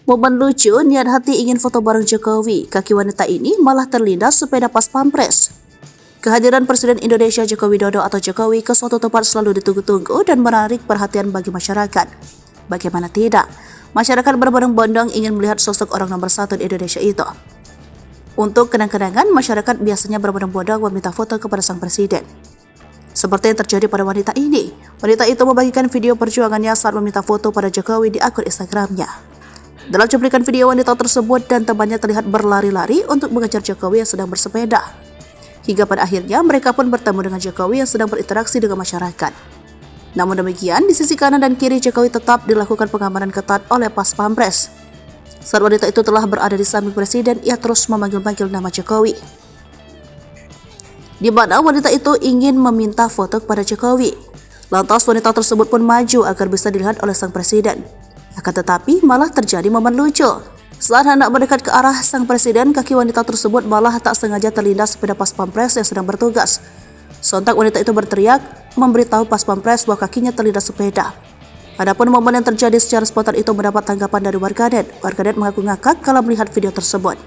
Momen lucu, niat hati ingin foto bareng Jokowi, kaki wanita ini malah terlindas sepeda pas pampres. Kehadiran Presiden Indonesia Joko Widodo atau Jokowi ke suatu tempat selalu ditunggu-tunggu dan menarik perhatian bagi masyarakat. Bagaimana tidak, masyarakat berbondong-bondong ingin melihat sosok orang nomor satu di Indonesia itu. Untuk kenang-kenangan, masyarakat biasanya berbondong-bondong meminta foto kepada sang presiden. Seperti yang terjadi pada wanita ini, wanita itu membagikan video perjuangannya saat meminta foto pada Jokowi di akun Instagramnya. Dalam cuplikan video, wanita tersebut dan temannya terlihat berlari-lari untuk mengejar Jokowi yang sedang bersepeda. Hingga pada akhirnya mereka pun bertemu dengan Jokowi yang sedang berinteraksi dengan masyarakat. Namun demikian, di sisi kanan dan kiri Jokowi tetap dilakukan pengamanan ketat oleh pas pampres. Saat wanita itu telah berada di samping presiden, ia terus memanggil-manggil nama Jokowi, di mana wanita itu ingin meminta foto kepada Jokowi. Lantas wanita tersebut pun maju agar bisa dilihat oleh sang presiden. Akan tetapi malah terjadi momen lucu. Saat hendak mendekat ke arah sang presiden, kaki wanita tersebut malah tak sengaja terlindas sepeda pas pampres yang sedang bertugas. Sontak wanita itu berteriak memberitahu pas pampres bahwa kakinya terlindas sepeda. Adapun momen yang terjadi secara spontan itu mendapat tanggapan dari warganet. Warganet mengaku ngakak kala melihat video tersebut.